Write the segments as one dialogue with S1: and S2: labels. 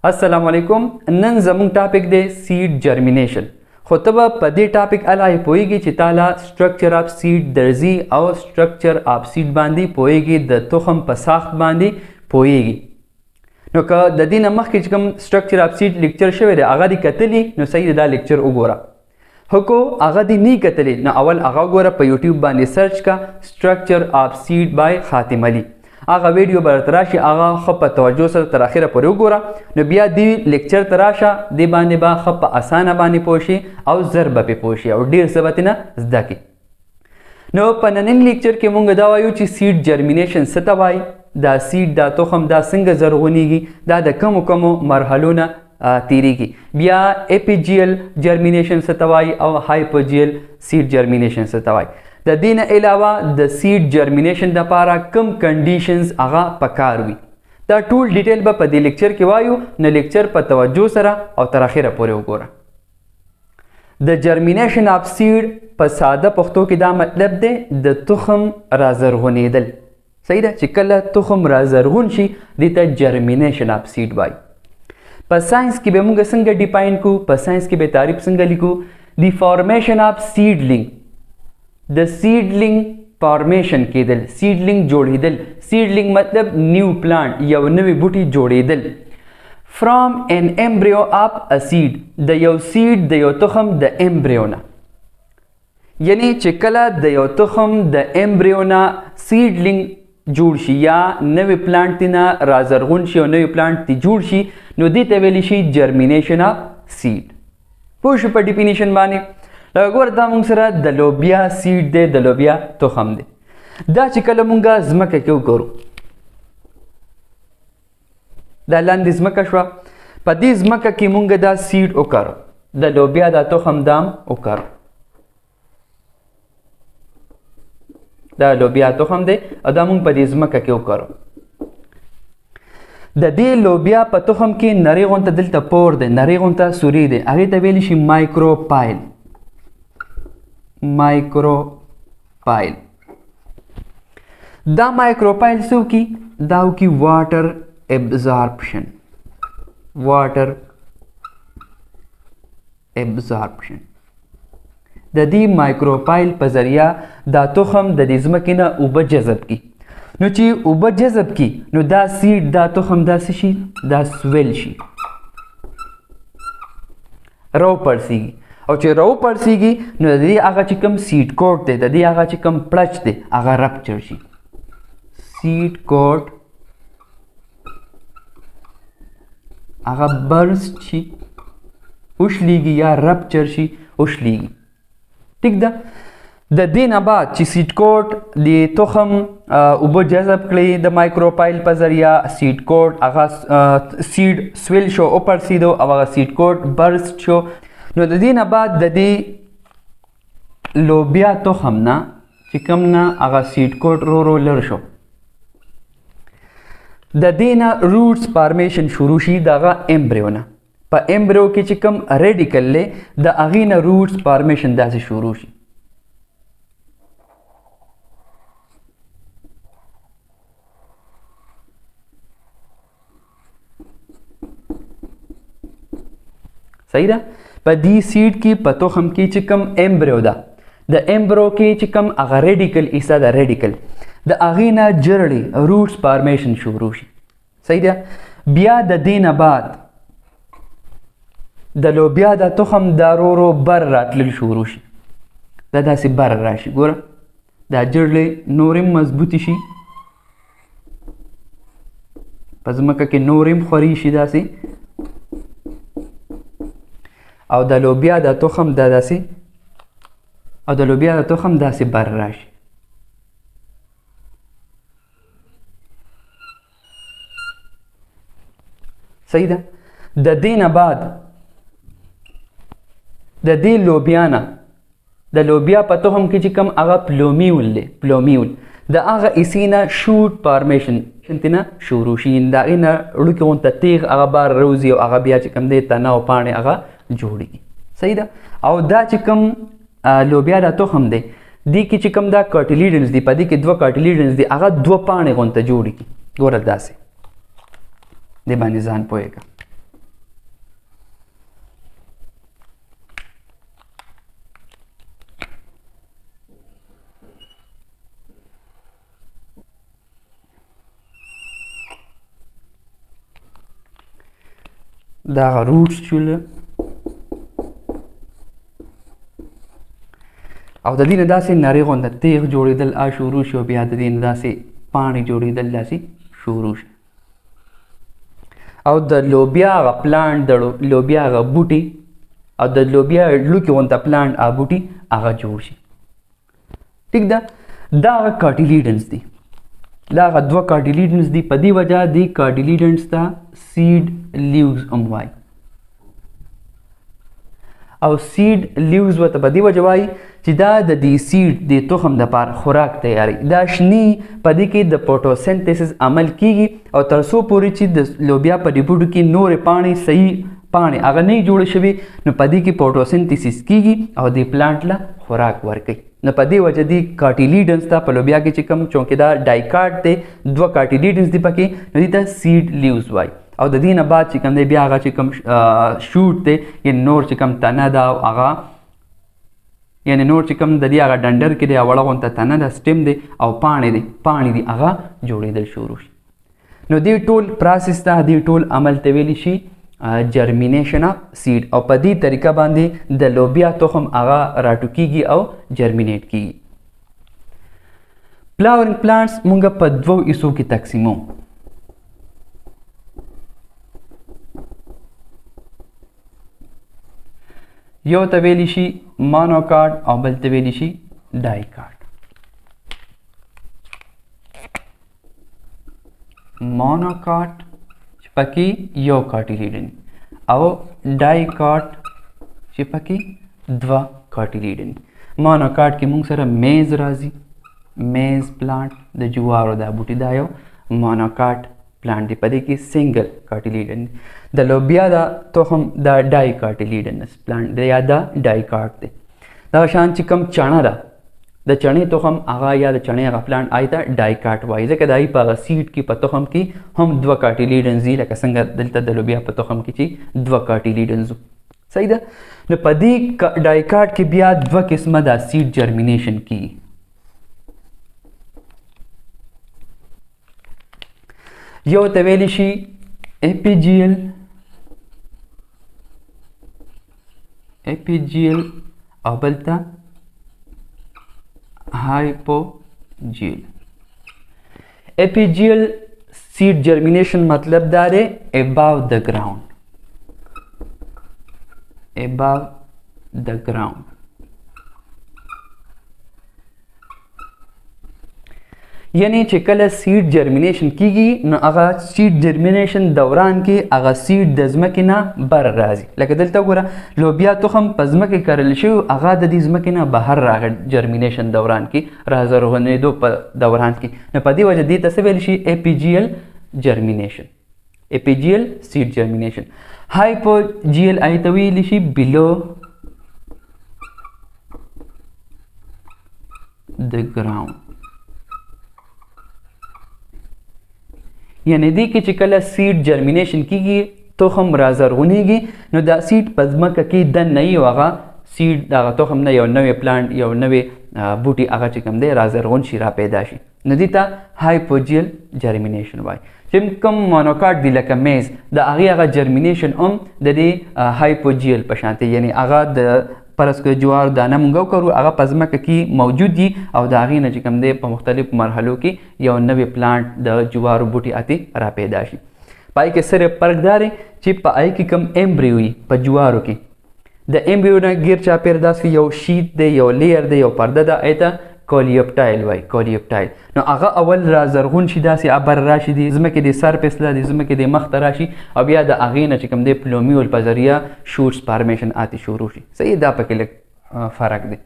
S1: السلام علیکم. نن زموږ ټاپک دی سیډ جرمینیشن. خو ته به په دې ټاپک الای پوهیږي چې تعالی سټرکچر اف سیډ درځي او سټرکچر اف سیډ باندې پوهیږي، د تخم په ساخت باندې پوهیږي. نو که د دې نه مخکې چې کوم سټرکچر اف سیډ لیکچر شوی دی هغه دې کتلی نو صحیح دا لیکچر وګوره. هکو هغه دې نه کتلی نو اول هغه وګوره، په یوټیوب باندې سرچ کا سټرکچر اف سیډ بای خاتم علي. هغه ویډیو به درته راشي، هغه ښه په توجه سره تر اخره پورې وګوره. نو بیا دې لیکچر ته راشه، دې باندې به ښه په اسانه باندې پوه شي او زر به پرې پوه شي او ډېر څه به ترېنه زده کړي. نو په ننني لیکچر کې مونږ دا وایو چې سیډ جرمینیشن څه ته وایي، دا سیډ دا تخم دا څنګه زرغونیږي، دا د کومو کومو مرحلو نه تیریږي. بیا اپیجیل جرمینیشن څه ته وایي او هایپوجیل سیډ جرمینیشن څه ته وایي. د دې نه علاوه د سیډ جرمینیشن دپاره کوم کنډیشنز هغه پکار وي، دا ټول ډیټیل به په دې لیکچر کې وایو. نو لیکچر په توجه سره او تر اخره پورې وګوره. د جرمینیشن اف سیډ په ساده پښتو کې دا مطلب دی د تخم رازرغونېدل. صحیح ده، چې کله تخم رازرغون شي دې ته جرمینیشن اف سیډ وایي. په ساينس کې به موږ څنګه ډیفاین کو، په ساينس کې به تعریف څنګه لیکو. دی فارمیشن اف سیډلینګ، د سیډلینګ فارمیشن کېدل، سیډلینګ جوړېدل. سیډلینګ مطلب نیو پلانټ، یو نوی بوټی جوړېدل. فرام ان ایمبریو اف ا سیډ، د یو سیډ د یو تخم د ایمبریو نه، یعنی چې کله د یو تخم د ایمبریو نه سیډلینګ جوړ شي یا نوی پلانټ نه رازرغون شي او نوی پلانټ تی جوړ شي نو دې ته ویلی شي جرمینیشن اف سیډ. پوه شو په ډیفینیشن باندې. ګوره دا مونږ سره د لوبیا سیډ دی، د لوبیا تخم دی. دا چې کله مونږه ځمکه کې وکرو، دا لاندې ځمکه شوه، په دې ځمکه کې مونږ دا سیډ وکرو، د لوبیا دا تخم دام وکرو. دا لوبیا تخم دی او دا مونږ په دې ځمکه کې وکرو. د دې لوبیا په تخم کې نری غونته دلته پور دی، نری غونته سوري دی، هغې ته ویلی شي مایکروپایل. مایکروپایل دا مایکروپایل څه وکړي، دا وکړي واټر ابزارپشن. واټر ابزارپشن د دې مایکروپایل په ذریعه دا تخم د دې ځمکې نه اوبه جذب کړي. نو چې اوبه جذب کړي نو دا سیډ دا تخم دا څه شي، دا سویل شي، رو پړسیږي. او چې رو پړسیږي نو د دې هغه چې کوم سیډ کوټ دی، د دې هغه چې کوم پړچ دی هغه رپچر شي. سیډ کوټ هغه برسټ شي، وشلیږي یا رپچر شي، وشلیږي. ټیک ده. د دې نه بعد چې سیډ کوټ د تخم اوبه جذب کړي د مایکروپایل په ذریعه، سیډ کوټ هغه سیډ سویل شو او پړسیدو او هغه سیډ کوټ برسټ شو. نو د دې نه بعد د دې لوبیا تخم نه چې کوم نه هغه سیډ کوټ رو رو لر شو، د دې نه روټس فارمیشن شروع شي د هغه ایمبریو نه. په ایمبریو کې چې کوم ریډیکل دی د هغې نه روټس فارمیشن داسې شروع شي. صحیح ده. په دې سیډ کې په تخم کې چې کوم ایمبریو ده، د ایمبریو کې چې کوم هغه ریډیکل ایسا ده، ریډیکل د هغې نه جرړې روټس فارمیشن شروع شي. صحیح ده. بیا د دې نه بعد د لوبیا د تخم دا رو رو بر راتلل شروع شي، دا داسې بر راشي. ګوره دا جرړې نورې مضبوطې شي، په ځمکه کې نورې خوري شي داسې، او د لوبیا د تخم دا داسې، او د لوبیا د تخم داسې بر راشي. صحیح ده. د دې نه بعد د دې لوبیا نه د لوبیا په تخم کې چې کوم هغه پلومیول دی، پلومیول د هغه ایسې نه شوټ فارمیشن نه شروع شي. د هغې نه وړوکې غونته تیغ هغه بار روزي او هغه بیا چې کوم دی تنه او پاڼې هغه جوړیږي. صحیح ده. او دا چې کوم لوبیا دا تخم دی دې کې چې کوم دا کارټیلیډنز دي، په دې کې 2 کارټیلیډنز دي، هغه 2 پاڼې غونته جوړیږي. ګوره داسې دې باندې ځان پوهېږه. دا هغه روټس شول او د دې نه داسې نرۍ غونده تیغ جوړېدل شروع شي او بیا د دې نه داسې پاڼې جوړېدل داسې شروع شي او د لوبیا هغه پلانټ د لوبیا هغه بوټي او د لوبیا لوکې غونته پلانټ بوټي هغه جوړ شي. ټیک ده، دا هغه کارټیلیډنس دي، دا هغه دوه کارټیلیډنس دي. په دې وجه دې کارټیلیډنس ته سیډ لیوز هم وایي او سیډ لیوز ورته په دې وجه وایي چې دا د دې سیډ د تخم دپاره خوراک تیاري. دا شنې په دې کې د فوټوسنتھسس عمل کیږي او تر څو پورې چې د لوبیا په دې بوټو کې نورې پاڼې صحیح پاڼې هغه نه جوړې شوي نو په دې کې فوټوسنتھسس کیږي او دې پلانټ له خوراک ورکوي. نو په دې وجه دې کارټیلیډنس ته په لوبیا کې چې کوم چونکې دا ډایکارډ دی دوه کارټیلیډنس دي پکې نو دې ته سیډ لیوز وایي. او د دې نه بعد چې کوم دی بیا هغه چې کوم شوټ دی یعنې نور چې کوم تنه ده او هغه یعنې نور چې کوم د دې هغه ډنډر کې دی وړه غونته تنه ده سټیم دی او پاڼې دي هغه جوړېدل شروع شي. نو دې ټول پروسس ته دې ټول عمل ته ویلی شي جرمینیشن اف سیډ او په دې طریقه باندې د لوبیا تخم هغه راټوکیږي او جرمینیټ کیږي. فلاورینګ پلانټس مونږ په دوو حصو کې تقسیمو. یو ته ویلی شي مونوکارډ او بل ته ویلی شي ډایکارډ. مونوکارډ چې پکې یو کارټیلیډن او ډایکارډ چې پکې دوه کارټیلیډن. مونوکارډ کې موږ سره میز راځي، میز پلانټ د جوارو دا بوټي دا یو مونوکارډ پلانټ دی، په دې کې سنگل کارټیلیډن. د لوبیا دا تخم دا ډای کارټیلیډنس پلانټ دی یا دا ډایکارډ دی. دا شان چې کوم چڼه ده د چڼې تخم هغه یا د چڼې هغه پلانټ ته ډایکارډ وایي ځکه د هغې په هغه سیډ کې په تخم کې هم دوه کارټیلیډنز دي لکه څنګه دلته د لوبیا په تخم کې چې دوه کارټیلیډنز صحیح ده. نو په دې ډایکارډ کې بیا دوه قسمه دا سیډ جرمینیشن کیږي. یو ته ویلی شي اپیجیل او بل ته hypogeal. Epigeal seed germination मतलब دا ہے above the ground. یعنی چې کله سیډ جرمینیشن کیږي نو هغه سیډ جرمینیشن دوران کې هغه سیډ د ځمکې نه بر راځي. لکه دلته ګوره لوبیا تخم په ځمکې کرل شوی هغه د دې ځمکې نه بهر راغی جرمینیشن دوران کې رازرغونېدو په دوران کې. نو په دې وجه دې ته څه ویل شي اپیجیل جرمینیشن، اپیجیل سیډ جرمینیشن. هایپوجیل ته ویل شي بلو د ګراوند. یعنی دې کې چې کله سیډ جرمینیشن کیږي تخم رازرغونېږي نو دا سیډ په ځمکه کې دننه یي او هغه سیډ دغه تخم نه یو نوی پلانټ یو نوی بوټي هغه چې کوم دی رازرغون شي را پیدا شي نو دې ته هایپوجیل جرمینیشن وایي. چې کوم مونوکارډ دی لکه میز د هغې هغه جرمینیشن هم د دې هایپوجیل په شانتې یعنی هغه د فرض کړئ جوار دانه مونږ وکرو هغه په ځمکه کې موجود دي او د هغې نه چې کوم دی په مختلفو مرحلو کې یو نوی پلانټ د جوارو بوټي اتې را پیدا شي. پای کې صرف فرق دا دی چې په هغې کې کوم ایمبریو وي په جوارو کې د ایمبریو نه ګیر چاپېر داسې یو شیت دی یو لیر دی یو پرده ده هغې ته کولیوپټایل وایي کولیوپټایل. نو هغه اول را زرغون شي داسې ابر راشي د ځمکې د سر پسله د ځمکې د مخ ته راشي او بیا د هغې نه چې کوم دی پلومیول په ذریعه شوټس فارمیشن آتی شروع شي. صحیح دا پکې لږ فرق دی.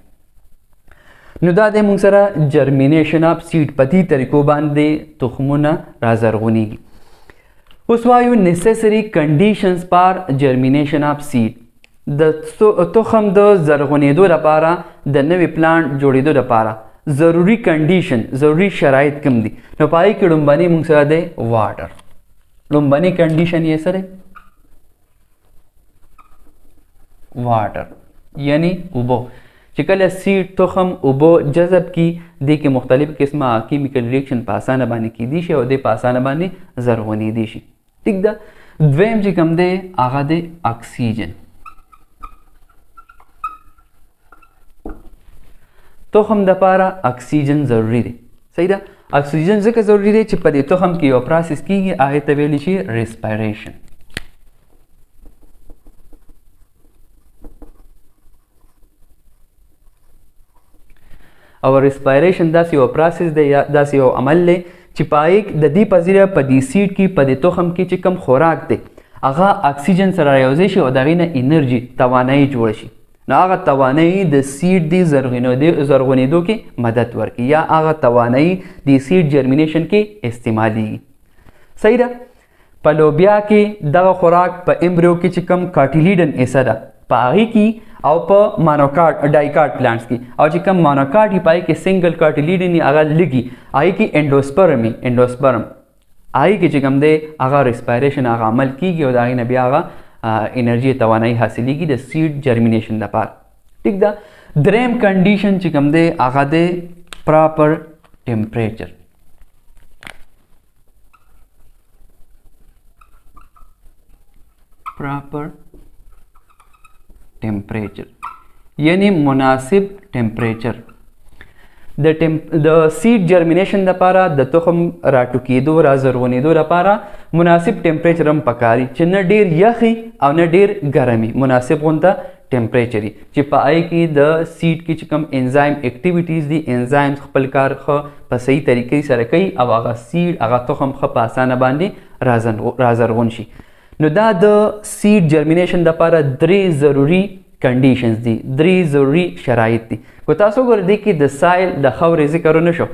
S1: نو دا دی موږ سره جرمینیشن اف سیډ په دې طریقو باندې تخمونه را زرغونېږي. اوس وایو نیسیسري کنډیشنز فار جرمینیشن اف سیډ. د تخم د زرغونېدو لپاره د نوي پلانټ جوړېدو لپاره ضروري کنډیشن ضروري شرایط کوم دي؟ نو په هغې کې لومبنی موږ سره دی واټر. لومبنی کنډیشن یې څه دی؟ واټر یعنی اوبه. چې کله سیډ تخم اوبه جذب کی دې کې مختلف قسمه کیمیکل ریاکشن په اسانه باندې کیدی شي او دې په اسانه باندې زرغونېدی شي. ټیک ده. دویم چې کوم دی هغه دی اکسیجن. تخم د پاره اکسیجن ضروری دی. صحیح ده. اکسیجن ځکه ضروری دی چې په دې تخم کې یو پروسس کیږي هغه ته ویل شي ریسپایریشن. او ریسپایریشن داسې یو پروسس دی یا داسې یو عمل دی چې پای د دې په ذریعه په دې سیډ کې په دې تخم کې چې کوم خوراک دی هغه اکسیجن سره یوځای شي او د هغې نه انرژي توانایي جوړه شي. نو هغه توانایي د سیډ دی زرغونېدو کې مدد ورکړي یا هغه توانایي د سیډ جرمینیشن کې استعمالیږي. صحیح ده. په لوبیا کې دغه خوراک په امبریو کې چې کوم کارټیلیډن حصه ده په هغې کې او په مانوکارډ ډایکارډ پلانټس کې او چې کوم مانوکارډ یې پای کې سنګل کارټیلیډن یې هغه لږي هغې کې انډوسپرم هغې کې چې کوم دی هغه ریسپایریشن هغه عمل کیږي او د هغې نه بیا هغه انرژي توانایي حاصلېږي د سیډ جرمینیشن لپاره. ټیک ده. دریم کنډیشن چې کوم دی هغه دی پراپر ټمپریچر. پراپر ټمپریچر یعنی مناسب ټمپریچر. د سیډ جرمینیشن لپاره د تخم راټوکېدو زرغونېدو لپاره مناسب ټمپریچر هم پکاري چې نه ډېر یخي او نه ډېر ګرمي. مناسب غونته ټمپریچر چې په هغې کې د سیډ کې چې کوم انزایم اکټیویټیز دي انزایم خپل کار ښه په صحیح طریقې سره کوي او هغه سیډ هغه تخم ښه په اسانه باندې رازرغون شي. نو دا د سیډ جرمینیشن لپاره درې ضروري کنډیشنز دي، درې ضروري شرایط دي. کو تاسو ګورئ دې کې د سایل د خاورې ذکر ونه شو.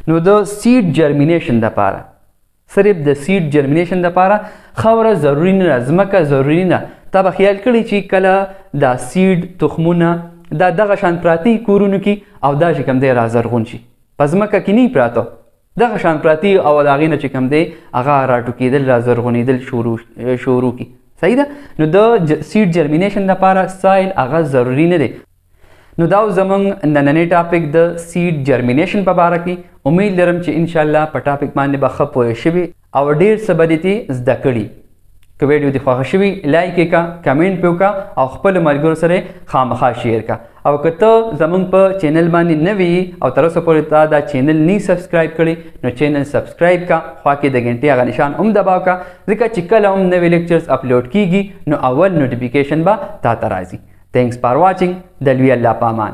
S1: نو د سیډ جرمینیشن لپاره صرف د سیډ جرمینیشن لپاره خاوره ضروري نه ده، ځمکه ضروري نه. تا به خیال کړی چې کله دا سیډ تخمونه دا دغه شان پراته کورونو کې او دا چې کوم دی رازرغون شي، په ځمکه کې نه پراته دغه شان پراته او د هغې نه چې کوم دی هغه راټوکېدل رازرغونېدل شروع کړي. صحیح ده. نو د سیډ جرمینیشن لپاره سایل هغه ضروري نه دی. نو دا زموږ نننی ټاپک د سیډ جرمینیشن په باره کې. امید لرم چې انشاءالله په ټاپک باندې به ښه پوه شوي او ډېر څه به دې زده کړي. که ویډیو دې خوښه شوي لایک یې کړه، کمنټ پې وکړه او خپلو ملګرو سره یې خامخا شیر کړه. او که ته زموږ په چینل باندې نوی یې او تر اوسه پورې تا دا چینل نه سبسکرایب کړی نو چینل سبسکرایب کړه، خوا کې د غنټې هغه نشان هم دباو کړه ځکه چې کله هم نوې لیکچرز اپلوډ کیږي نو اول نوټیفیکیشن به تا ته راځي. تھینکس فار واچنګ. د لوی الله په امان.